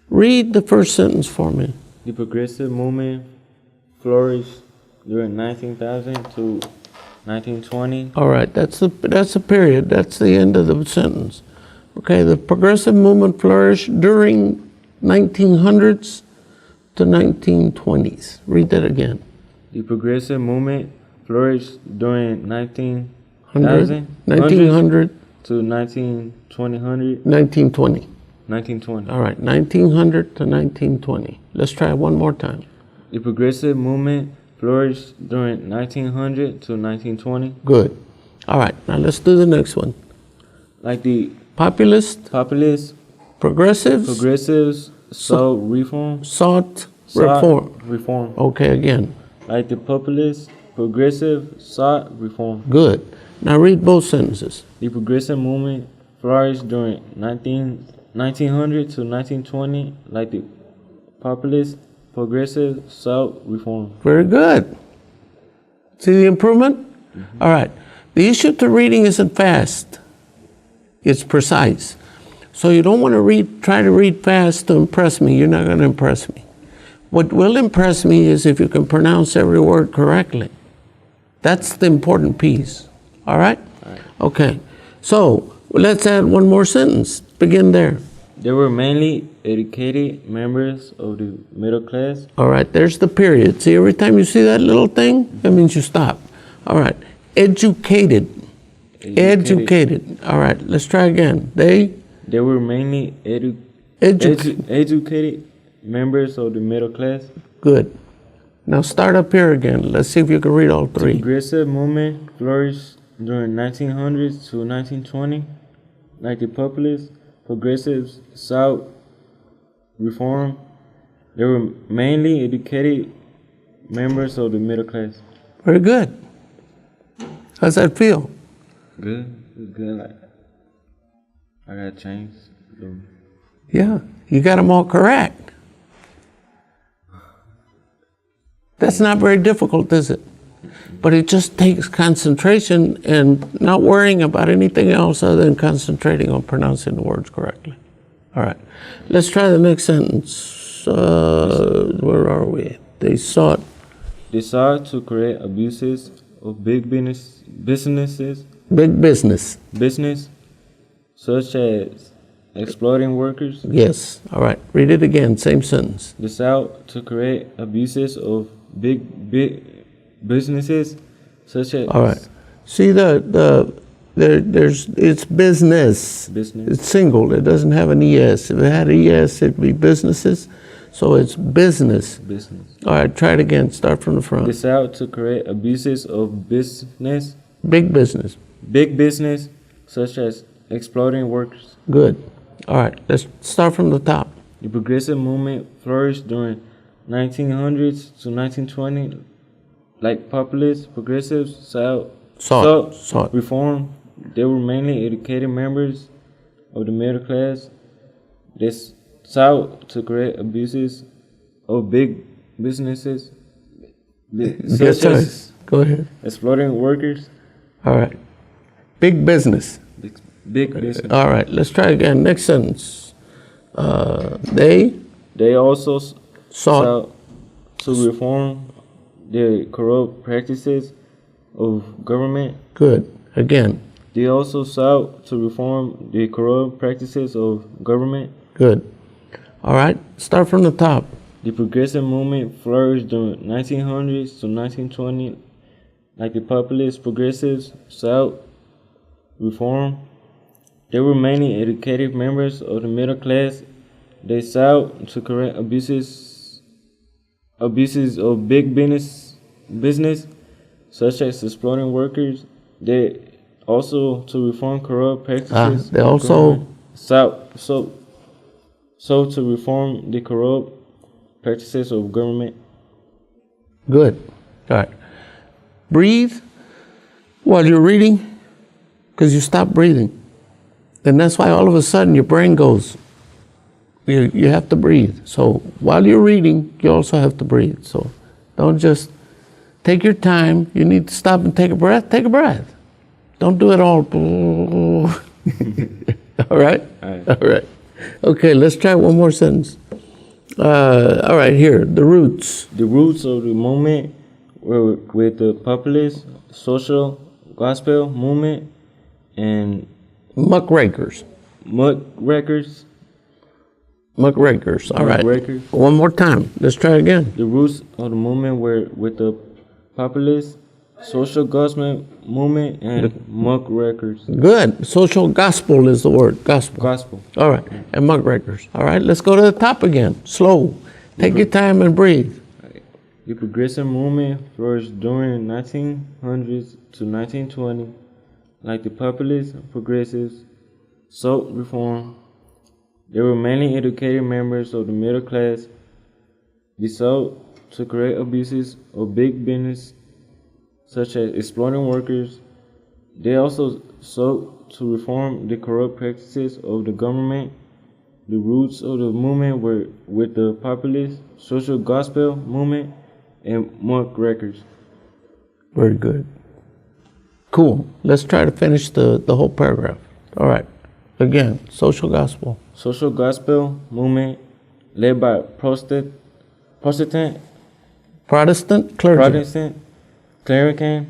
Read the first sentence for me. The progressive movement flourished during 19,000 to 1920. All right, that's a period. That's the end of the sentence. Okay, the progressive movement flourished during 1900s to 1920s. Read that again. The progressive movement flourished during 1900 to 1920. 1920. All right, 1900 to 1920. Let's try it one more time. The progressive movement flourished during 1900 to 1920. Good. All right, now let's do the next one. Like the populist, progressives sought reform. Reform. Okay, again. Like the populist, progressive sought reform. Good. Now read both sentences. The progressive movement flourished during 1900 to 1920, like the populist, progressive sought reform. Very good. See the improvement? Mm-hmm. All right. The issue to reading isn't fast. It's precise. So you don't want to try to read fast to impress me. You're not going to impress me. What will impress me is if you can pronounce every word correctly. That's the important piece. All right? All right. Okay. So let's add one more sentence. Begin there. They were mainly educated members of the middle class. All right. There's the period. See, every time you see that little thing, that means you stop. All right. Educated. All right. Let's try again. They were mainly educated members of the middle class. Good. Now start up here again. Let's see if you can read all three. The progressive movement flourished during 1900 to 1920. Like the populist, progressives sought reform. They were mainly educated members of the middle class. Very good. How's that feel? Good. It's good. Like I got changed. Yeah, you got them all correct. That's not very difficult, is it? But it just takes concentration and not worrying about anything else other than concentrating on pronouncing the words correctly. All right, let's try the next sentence. Where are we? They sought to create abuses of big businesses. Big business. Business, such as exploiting workers. Yes. All right. Read it again. Same sentence. They sought to create abuses of big businesses, such as. All right. See it's business. Business. It's single. It doesn't have an es. If it had an es, it'd be businesses. So it's business. Business. All right. Try it again. Start from the front. They sought to create abuses of business. Big business. Big business, such as exploiting workers. Good. All right, let's start from the top. The progressive movement flourished during 1900s to 1920, like populist progressives sought reform. They were mainly educated members of the middle class. They sought to create abuses of big businesses, such as go ahead. exploiting workers. All right, big business. Big business. All right, let's try again. Next sentence. They also sought to reform the corrupt practices of government. Good. Again. They also sought to reform the corrupt practices of government. Good. All right, start from the top. The progressive movement flourished during 1900s to 1920, like the populist progressives sought reform. They were mainly educated members of the middle class. They sought to correct abuses of big business, such as exploiting workers. They also to reform corrupt practices. They also sought to reform the corrupt practices of government. Good. All right. Breathe while you're reading, because you stop breathing. And that's why all of a sudden your brain goes. You have to breathe. So while you're reading, you also have to breathe. So don't just take your time. You need to stop and take a breath. Take a breath. Don't do it all. All right? All right. All right. Okay, let's try one more sentence. All right, here, the roots. The roots of the movement were with the populist, social, gospel movement, and Muckrakers. muckrakers. Muckrakers. All right. Muckrakers. One more time. Let's try again. The roots of the movement were with the populist, social gospel movement, and muckrakers. Good. Social gospel is the word. Gospel. Gospel. All right. And muckrakers. All right. Let's go to the top again. Slow. Take your time and breathe. The progressive movement flourished during 1900s to 1920, like the populist, progressives, sought reform. They were mainly educated members of the middle class. They sought to correct abuses of big business, such as exploiting workers. They also sought to reform the corrupt practices of the government. The roots of the movement were with the populist, social gospel movement, and muckrakers. Very good. Cool. Let's try to finish the whole paragraph. All right. Again, social gospel. Social gospel movement led by Protestant Protestant clergy. Protestant, Clergyman.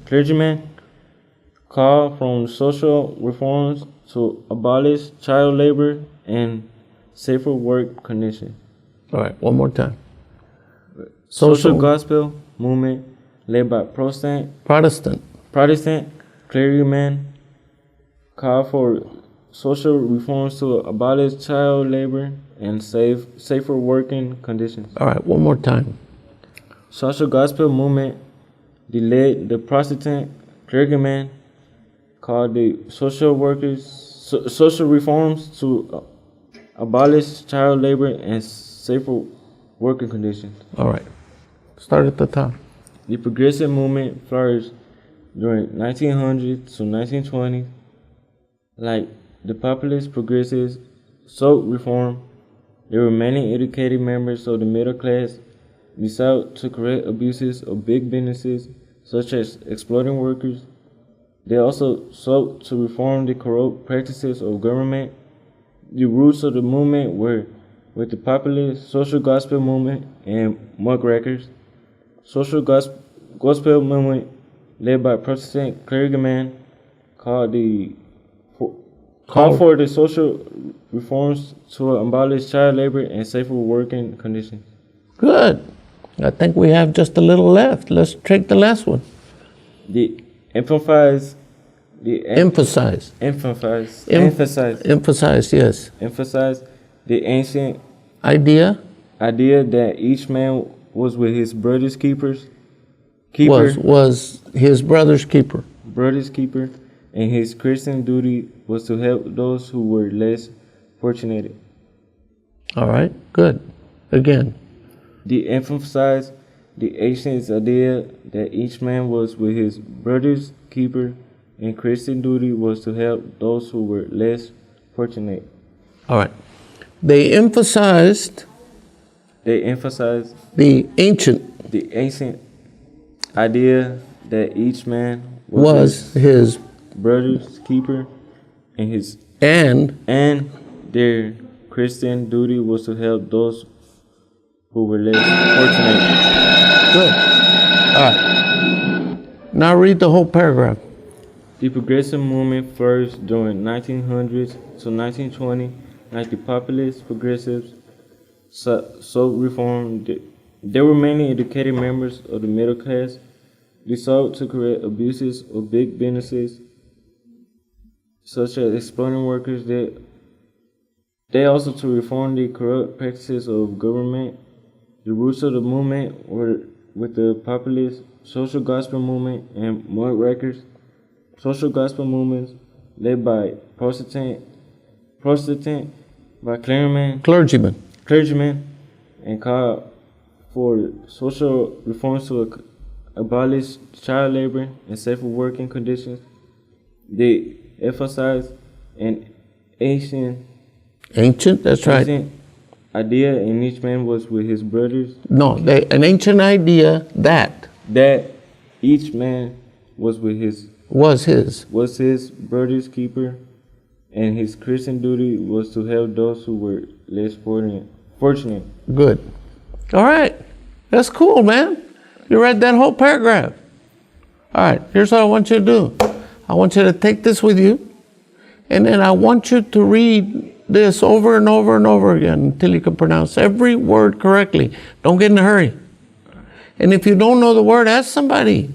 Clergymen called from social reforms to abolish child labor and safer work conditions. All right, one more time. Social gospel movement led by Protestant clergymen called for social reforms to abolish child labor and safer working conditions. All right, one more time. Social gospel movement led the Protestant clergymen called the social reforms to abolish child labor and safer working conditions. All right. Start at the top. The progressive movement flourished during 1900 to 1920, like the populist progressives sought reform. They were mainly educated members of the middle class. They sought to correct abuses of big businesses, such as exploiting workers. They also sought to reform the corrupt practices of government. The roots of the movement were with the populist, social gospel movement, and muckrakers. Social gospel movement led by Protestant clergymen called for the social reforms to abolish child labor and safer working conditions. Good. I think we have just a little left. Let's take the last one. Emphasize, yes. Emphasize the ancient idea that each man was with his brother's keeper, was his brother's keeper. And his Christian duty was to help those who were less fortunate. All right, good. Again. They emphasized the ancient idea that each man was with his brother's keeper, and Christian duty was to help those who were less fortunate. All right. They emphasized the ancient idea that each man was his brother's keeper, and their Christian duty was to help those who were less fortunate. Good. All right. Now read the whole paragraph. The progressive movement flourished during 1900s to 1920, like the populist progressives sought reform. They were mainly educated members of the middle class. They sought to correct abuses of big businesses, such as exploiting workers. They also to reform the corrupt practices of government. The roots of the movement were with the populist, social gospel movement, and muckrakers. Social gospel movements led by Protestant by clergymen, and called for social reforms to abolish child labor and safer working conditions. They emphasized an ancient, that's right. idea, and each man was with his brothers. No, an ancient idea that each man was his brother's keeper, and his Christian duty was to help those who were less fortunate. Good. All right. That's cool, man. You read that whole paragraph. All right. Here's what I want you to do. I want you to take this with you, and then I want you to read this over and over and over again until you can pronounce every word correctly. Don't get in a hurry. And if you don't know the word, ask somebody.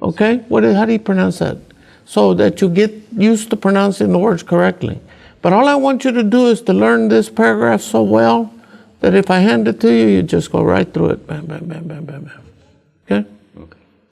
Okay? How do you pronounce that? So that you get used to pronouncing the words correctly. But all I want you to do is to learn this paragraph so well that if I hand it to you, you just go right through it. Bam, bam, bam, bam, bam, bam. Okay?